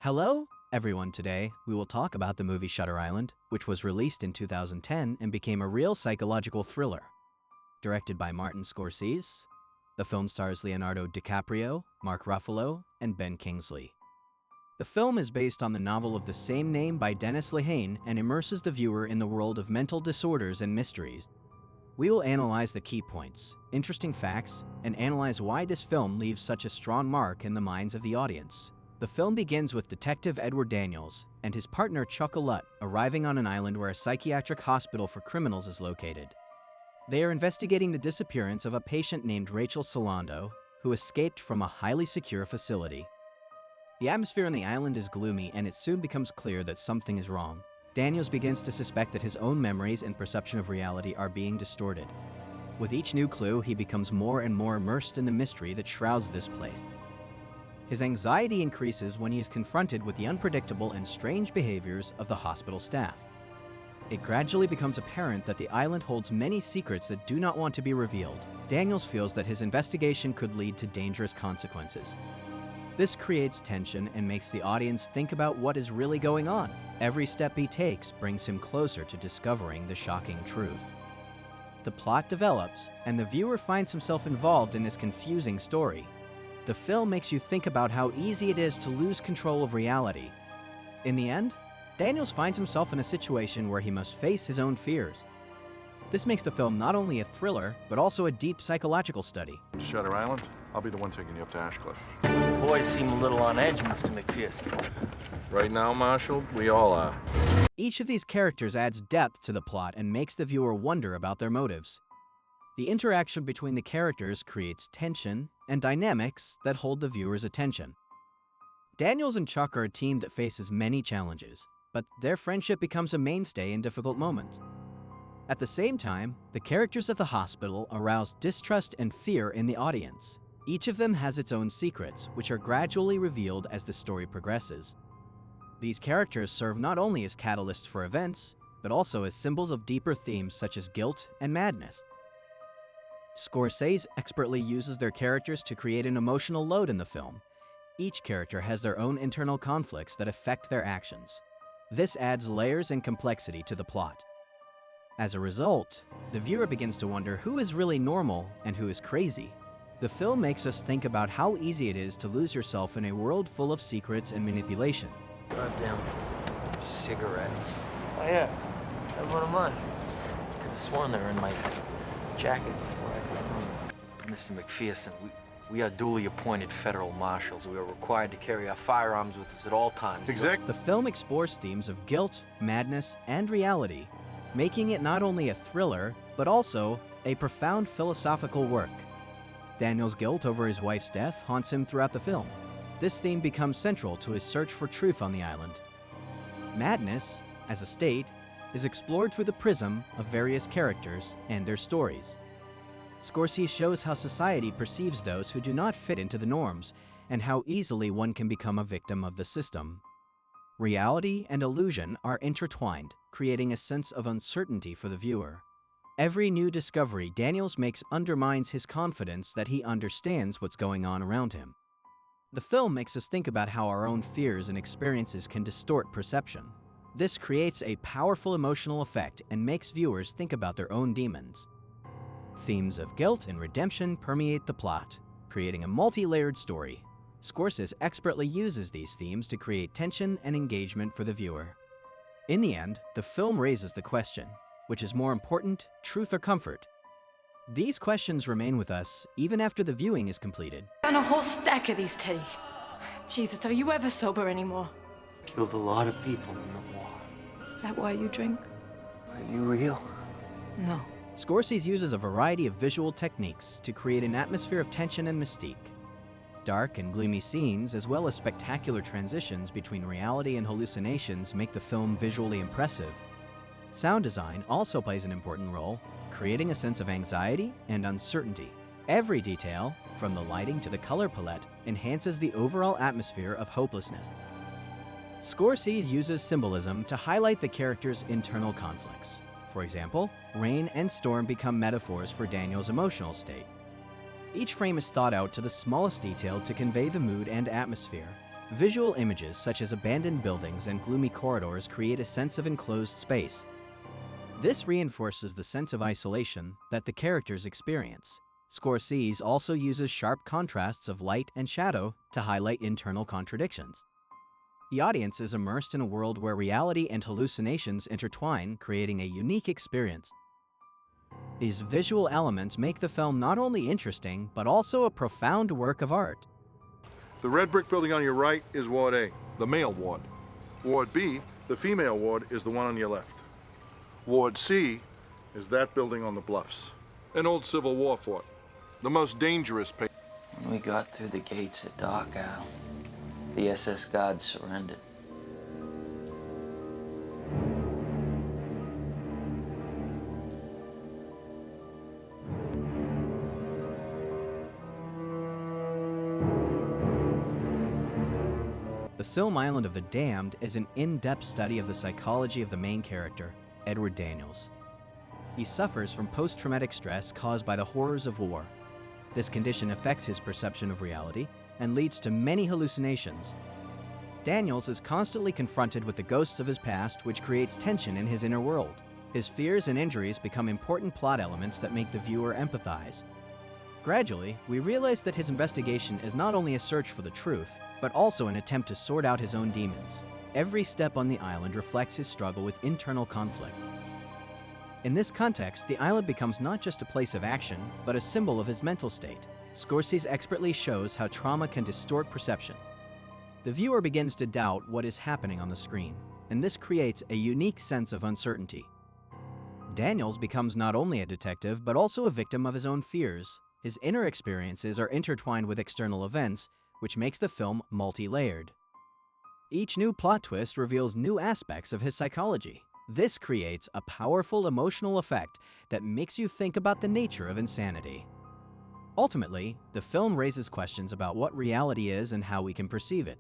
Hello, everyone. Today, we will talk about the movie Shutter Island, which was released in 2010 and became a real psychological thriller. Directed by Martin Scorsese, the film stars Leonardo DiCaprio, Mark Ruffalo, and Ben Kingsley. The film is based on the novel of the same name by Dennis Lehane and immerses the viewer in the world of mental disorders and mysteries. We will analyze the key points, interesting facts, and analyze why this film leaves such a strong mark in the minds of the audience. The film begins with Detective Edward Daniels and his partner Chuck Allut arriving on an island where a psychiatric hospital for criminals is located. They are investigating the disappearance of a patient named Rachel Solando, who escaped from a highly secure facility. The atmosphere on the island is gloomy, and it soon becomes clear that something is wrong. Daniels begins to suspect that his own memories and perception of reality are being distorted. With each new clue, he becomes more and more immersed in the mystery that shrouds this place. His anxiety increases when he is confronted with the unpredictable and strange behaviors of the hospital staff. It gradually becomes apparent that the island holds many secrets that do not want to be revealed. Daniels feels that his investigation could lead to dangerous consequences. This creates tension and makes the audience think about what is really going on. Every step he takes brings him closer to discovering the shocking truth. The plot develops, and the viewer finds himself involved in this confusing story. The film makes you think about how easy it is to lose control of reality. In the end, Daniels finds himself in a situation where he must face his own fears. This makes the film not only a thriller, but also a deep psychological study. Shutter Island, I'll be the one taking you up to Ashcliff. Boys seem a little on edge, Mr. McPherson. Right now, Marshal, we all are. Each of these characters adds depth to the plot and makes the viewer wonder about their motives. The interaction between the characters creates tension and dynamics that hold the viewer's attention. Daniels and Chuck are a team that faces many challenges, but their friendship becomes a mainstay in difficult moments. At the same time, the characters at the hospital arouse distrust and fear in the audience. Each of them has its own secrets, which are gradually revealed as the story progresses. These characters serve not only as catalysts for events, but also as symbols of deeper themes such as guilt and madness. Scorsese expertly uses their characters to create an emotional load in the film. Each character has their own internal conflicts that affect their actions. This adds layers and complexity to the plot. As a result, the viewer begins to wonder who is really normal and who is crazy. The film makes us think about how easy it is to lose yourself in a world full of secrets and manipulation. Goddamn cigarettes. Oh, yeah. Have one of mine. Could have sworn they were in my jacket before I got home. Mr. McPherson, we are duly appointed federal marshals. We are required to carry our firearms with us at all times. Exactly. The film explores themes of guilt, madness, and reality, making it not only a thriller, but also a profound philosophical work. Daniel's guilt over his wife's death haunts him throughout the film. This theme becomes central to his search for truth on the island. Madness, as a state, is explored through the prism of various characters and their stories. Scorsese shows how society perceives those who do not fit into the norms, and how easily one can become a victim of the system. Reality and illusion are intertwined, creating a sense of uncertainty for the viewer. Every new discovery Daniels makes undermines his confidence that he understands what's going on around him. The film makes us think about how our own fears and experiences can distort perception. This creates a powerful emotional effect and makes viewers think about their own demons. Themes of guilt and redemption permeate the plot, creating a multi-layered story. Scorsese expertly uses these themes to create tension and engagement for the viewer. In the end, the film raises the question, which is more important, truth or comfort? These questions remain with us even after the viewing is completed. And a whole stack of these, Teddy. Jesus, are you ever sober anymore? Killed a lot of people in the war. Is that why you drink? Are you real? No. Scorsese uses a variety of visual techniques to create an atmosphere of tension and mystique. Dark and gloomy scenes, as well as spectacular transitions between reality and hallucinations, make the film visually impressive. Sound design also plays an important role, creating a sense of anxiety and uncertainty. Every detail, from the lighting to the color palette, enhances the overall atmosphere of hopelessness. Scorsese uses symbolism to highlight the characters' internal conflicts. For example, rain and storm become metaphors for Daniel's emotional state. Each frame is thought out to the smallest detail to convey the mood and atmosphere. Visual images such as abandoned buildings and gloomy corridors create a sense of enclosed space. This reinforces the sense of isolation that the characters experience. Scorsese also uses sharp contrasts of light and shadow to highlight internal contradictions. The audience is immersed in a world where reality and hallucinations intertwine, creating a unique experience. These visual elements make the film not only interesting, but also a profound work of art. The red brick building on your right is Ward A, the male ward. Ward B, the female ward, is the one on your left. Ward C is that building on the bluffs. An old Civil War fort. The most dangerous patient. When we got through the gates at Dachau, the SS Guards surrendered. The film Island of the Damned is an in-depth study of the psychology of the main character, Edward Daniels. He suffers from post-traumatic stress caused by the horrors of war. This condition affects his perception of reality and leads to many hallucinations. Daniels is constantly confronted with the ghosts of his past, which creates tension in his inner world. His fears and injuries become important plot elements that make the viewer empathize. Gradually, we realize that his investigation is not only a search for the truth, but also an attempt to sort out his own demons. Every step on the island reflects his struggle with internal conflict. In this context, the island becomes not just a place of action, but a symbol of his mental state. Scorsese expertly shows how trauma can distort perception. The viewer begins to doubt what is happening on the screen, and this creates a unique sense of uncertainty. Daniels becomes not only a detective, but also a victim of his own fears. His inner experiences are intertwined with external events, which makes the film multi-layered. Each new plot twist reveals new aspects of his psychology. This creates a powerful emotional effect that makes you think about the nature of insanity. Ultimately, the film raises questions about what reality is and how we can perceive it.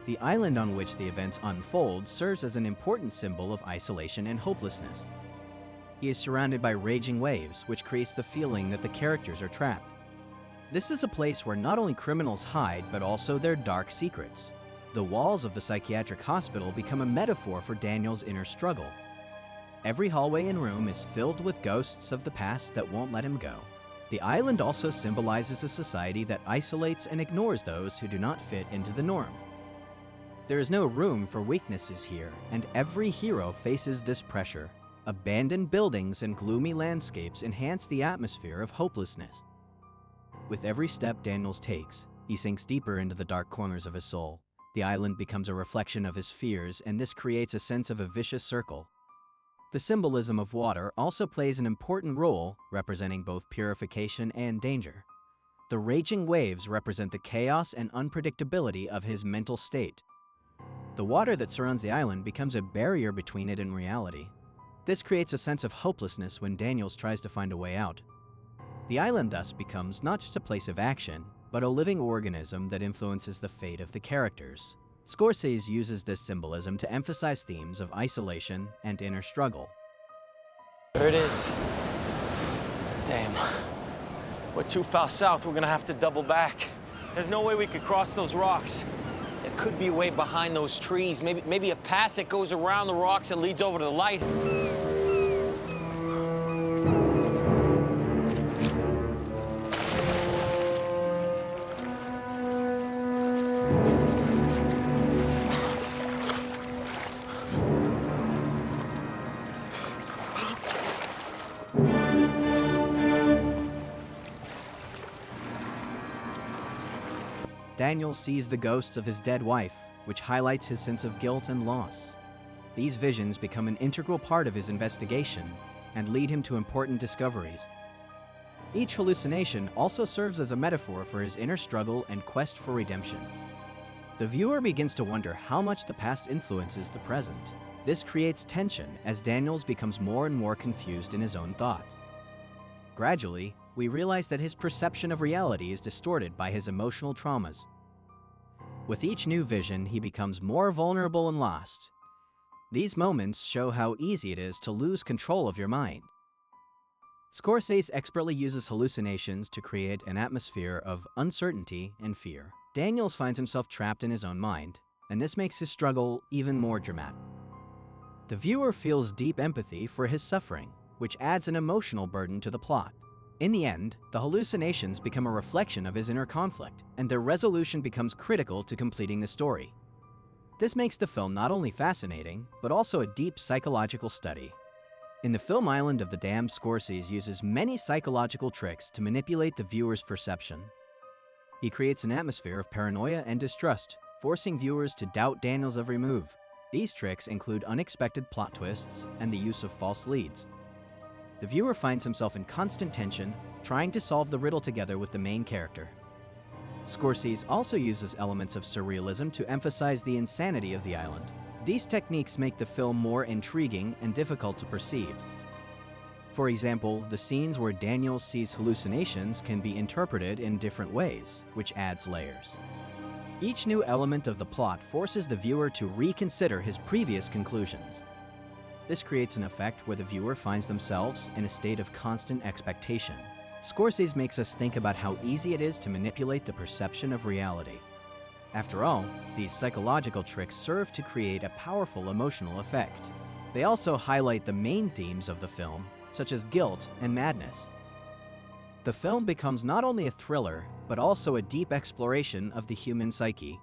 The island on which the events unfold serves as an important symbol of isolation and hopelessness. He is surrounded by raging waves, which creates the feeling that the characters are trapped. This is a place where not only criminals hide, but also their dark secrets. The walls of the psychiatric hospital become a metaphor for Daniel's inner struggle. Every hallway and room is filled with ghosts of the past that won't let him go. The island also symbolizes a society that isolates and ignores those who do not fit into the norm. There is no room for weaknesses here, and every hero faces this pressure. Abandoned buildings and gloomy landscapes enhance the atmosphere of hopelessness. With every step Daniels takes, he sinks deeper into the dark corners of his soul. The island becomes a reflection of his fears, and this creates a sense of a vicious circle. The symbolism of water also plays an important role, representing both purification and danger. The raging waves represent the chaos and unpredictability of his mental state. The water that surrounds the island becomes a barrier between it and reality. This creates a sense of hopelessness when Daniels tries to find a way out. The island thus becomes not just a place of action, but a living organism that influences the fate of the characters. Scorsese uses this symbolism to emphasize themes of isolation and inner struggle. There it is. Damn. We're too far south. We're gonna have to double back. There's no way we could cross those rocks. There could be a way behind those trees. Maybe a path that goes around the rocks and leads over to the light. Daniel sees the ghosts of his dead wife, which highlights his sense of guilt and loss. these visions become an integral part of his investigation and lead him to important discoveries. Each hallucination also serves as a metaphor for his inner struggle and quest for redemption. The viewer begins to wonder how much the past influences the present. This creates tension as Daniels becomes more and more confused in his own thoughts. Gradually, we realize that his perception of reality is distorted by his emotional traumas. With each new vision, he becomes more vulnerable and lost. These moments show how easy it is to lose control of your mind. Scorsese expertly uses hallucinations to create an atmosphere of uncertainty and fear. Daniels finds himself trapped in his own mind, and this makes his struggle even more dramatic. The viewer feels deep empathy for his suffering, which adds an emotional burden to the plot. In the end, the hallucinations become a reflection of his inner conflict, and their resolution becomes critical to completing the story. This makes the film not only fascinating, but also a deep psychological study. In the film Island of the Damned, Scorsese uses many psychological tricks to manipulate the viewer's perception. He creates an atmosphere of paranoia and distrust, forcing viewers to doubt Daniels' every move. These tricks include unexpected plot twists and the use of false leads. The viewer finds himself in constant tension, trying to solve the riddle together with the main character. Scorsese also uses elements of surrealism to emphasize the insanity of the island. These techniques make the film more intriguing and difficult to perceive. For example, the scenes where Daniels sees hallucinations can be interpreted in different ways, which adds layers. Each new element of the plot forces the viewer to reconsider his previous conclusions. This creates an effect where the viewer finds themselves in a state of constant expectation. Scorsese makes us think about how easy it is to manipulate the perception of reality. After all, these psychological tricks serve to create a powerful emotional effect. They also highlight the main themes of the film, such as guilt and madness. The film becomes not only a thriller, but also a deep exploration of the human psyche.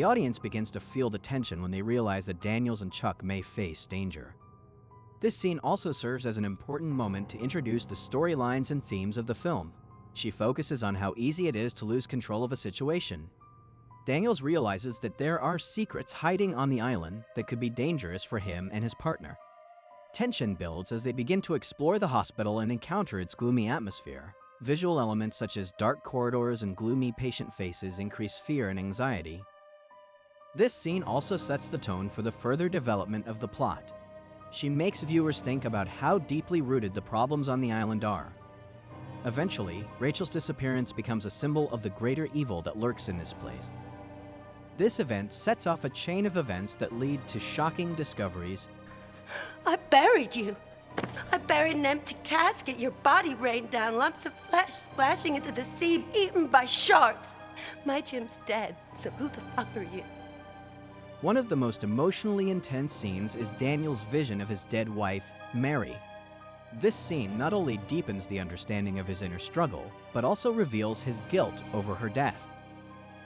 The audience begins to feel the tension when they realize that Daniels and Chuck may face danger. This scene also serves as an important moment to introduce the storylines and themes of the film. She focuses on how easy it is to lose control of a situation. Daniels realizes that there are secrets hiding on the island that could be dangerous for him and his partner. Tension builds as they begin to explore the hospital and encounter its gloomy atmosphere. Visual elements such as dark corridors and gloomy patient faces increase fear and anxiety. This scene also sets the tone for the further development of the plot. She makes viewers think about how deeply rooted the problems on the island are. Eventually, Rachel's disappearance becomes a symbol of the greater evil that lurks in this place. This event sets off a chain of events that lead to shocking discoveries. I buried you. I buried an empty casket. Your body rained down, lumps of flesh splashing into the sea, eaten by sharks. My Jim's dead, so who the fuck are you? One of the most emotionally intense scenes is Daniel's vision of his dead wife, Mary. This scene not only deepens the understanding of his inner struggle, but also reveals his guilt over her death.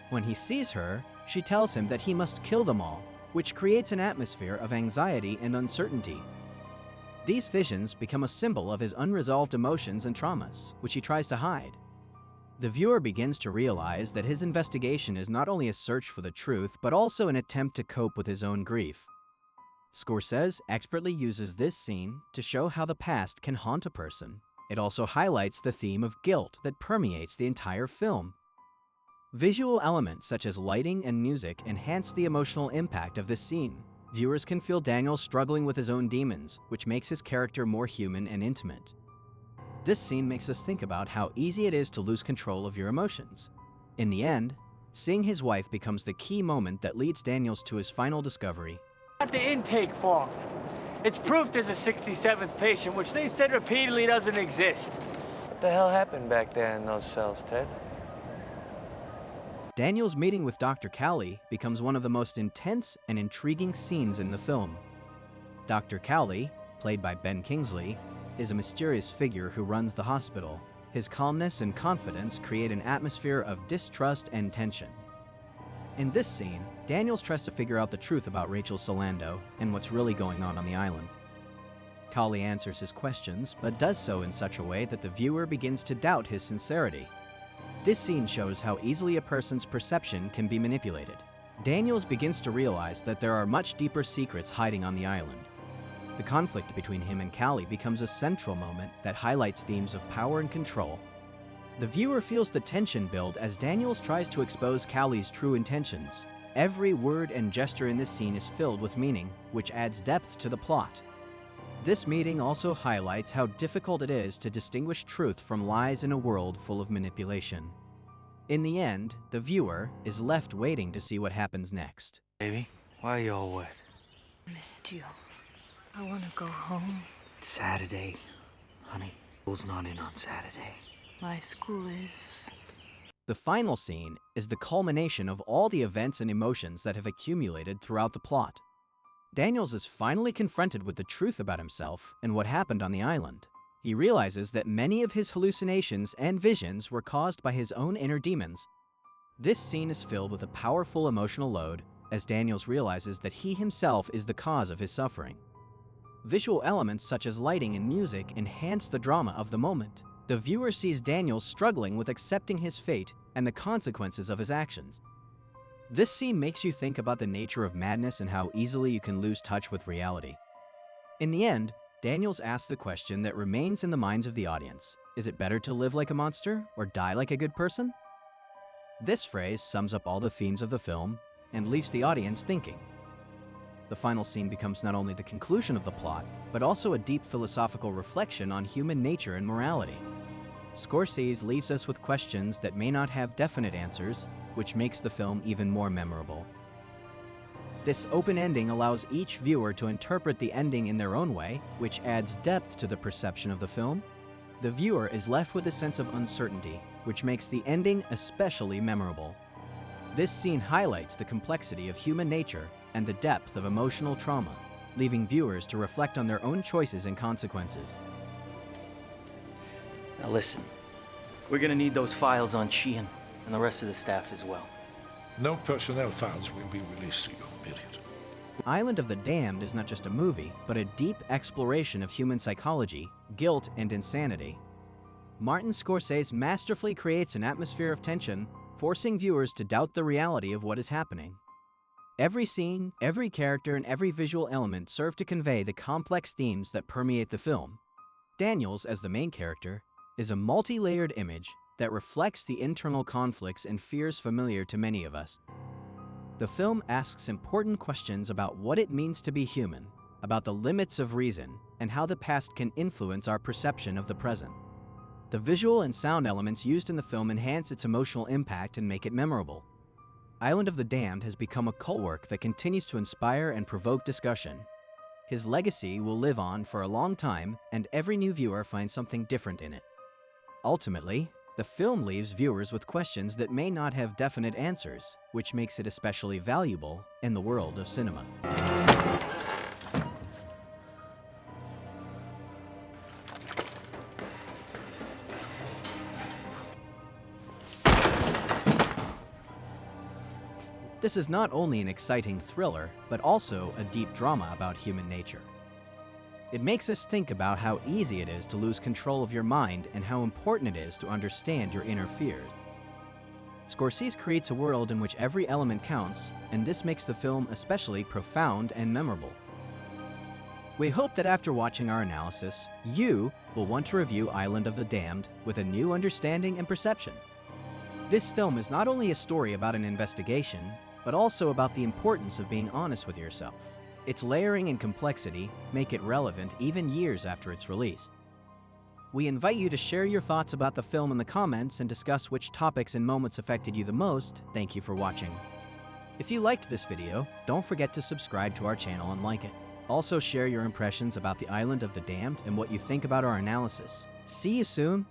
When he sees her, she tells him that he must kill them all, which creates an atmosphere of anxiety and uncertainty. These visions become a symbol of his unresolved emotions and traumas, which he tries to hide. The viewer begins to realize that his investigation is not only a search for the truth, but also an attempt to cope with his own grief. Scorsese expertly uses this scene to show how the past can haunt a person. It also highlights the theme of guilt that permeates the entire film. Visual elements such as lighting and music enhance the emotional impact of this scene. Viewers can feel Daniel struggling with his own demons, which makes his character more human and intimate. This scene makes us think about how easy it is to lose control of your emotions. In the end, seeing his wife becomes the key moment that leads Daniels to his final discovery. At the intake form. It's proof there's a 67th patient, which they said repeatedly doesn't exist. What the hell happened back there in those cells, Ted? Daniel's meeting with Dr. Cowley becomes one of the most intense and intriguing scenes in the film. Dr. Cowley, played by Ben Kingsley, is a mysterious figure who runs the hospital. His calmness and confidence create an atmosphere of distrust and tension. In this scene, Daniels tries to figure out the truth about Rachel Solando and what's really going on the island. Kali answers his questions, but does so in such a way that the viewer begins to doubt his sincerity. This scene shows how easily a person's perception can be manipulated. Daniels begins to realize that there are much deeper secrets hiding on the island. The conflict between him and Kali becomes a central moment that highlights themes of power and control. The viewer feels the tension build as Daniels tries to expose Kali's true intentions. Every word and gesture in this scene is filled with meaning, which adds depth to the plot. This meeting also highlights how difficult it is to distinguish truth from lies in a world full of manipulation. In the end, the viewer is left waiting to see what happens next. Baby, why are you all wet? Missed you. I want to go home. It's Saturday. Honey, school's not in on Saturday. My school is. The final scene is the culmination of all the events and emotions that have accumulated throughout the plot. Daniels is finally confronted with the truth about himself and what happened on the island. He realizes that many of his hallucinations and visions were caused by his own inner demons. This scene is filled with a powerful emotional load as Daniels realizes that he himself is the cause of his suffering. Visual elements such as lighting and music enhance the drama of the moment. The viewer sees Daniels struggling with accepting his fate and the consequences of his actions. This scene makes you think about the nature of madness and how easily you can lose touch with reality. In the end, Daniels asks the question that remains in the minds of the audience. Is it better to live like a monster or die like a good person? This phrase sums up all the themes of the film and leaves the audience thinking. The final scene becomes not only the conclusion of the plot, but also a deep philosophical reflection on human nature and morality. Scorsese leaves us with questions that may not have definite answers, which makes the film even more memorable. This open ending allows each viewer to interpret the ending in their own way, which adds depth to the perception of the film. The viewer is left with a sense of uncertainty, which makes the ending especially memorable. This scene highlights the complexity of human nature and the depth of emotional trauma, leaving viewers to reflect on their own choices and consequences. Now listen, we're gonna need those files on Sheehan and the rest of the staff as well. No personnel files will be released to you, period. Island of the Damned is not just a movie, but a deep exploration of human psychology, guilt, and insanity. Martin Scorsese masterfully creates an atmosphere of tension, forcing viewers to doubt the reality of what is happening. Every scene, every character, and every visual element serve to convey the complex themes that permeate the film. Daniels, as the main character, is a multi-layered image that reflects the internal conflicts and fears familiar to many of us. The film asks important questions about what it means to be human, about the limits of reason, and how the past can influence our perception of the present. The visual and sound elements used in the film enhance its emotional impact and make it memorable. Island of the Damned has become a cult work that continues to inspire and provoke discussion. His legacy will live on for a long time, and every new viewer finds something different in it. Ultimately, the film leaves viewers with questions that may not have definite answers, which makes it especially valuable in the world of cinema. This is not only an exciting thriller, but also a deep drama about human nature. It makes us think about how easy it is to lose control of your mind and how important it is to understand your inner fears. Scorsese creates a world in which every element counts, and this makes the film especially profound and memorable. We hope that after watching our analysis, you will want to review Island of the Damned with a new understanding and perception. This film is not only a story about an investigation, but also about the importance of being honest with yourself. Its layering and complexity make it relevant even years after its release. We invite you to share your thoughts about the film in the comments and discuss which topics and moments affected you the most. Thank you for watching. If you liked this video, don't forget to subscribe to our channel and like it. Also share your impressions about the Island of the Damned and what you think about our analysis. See you soon,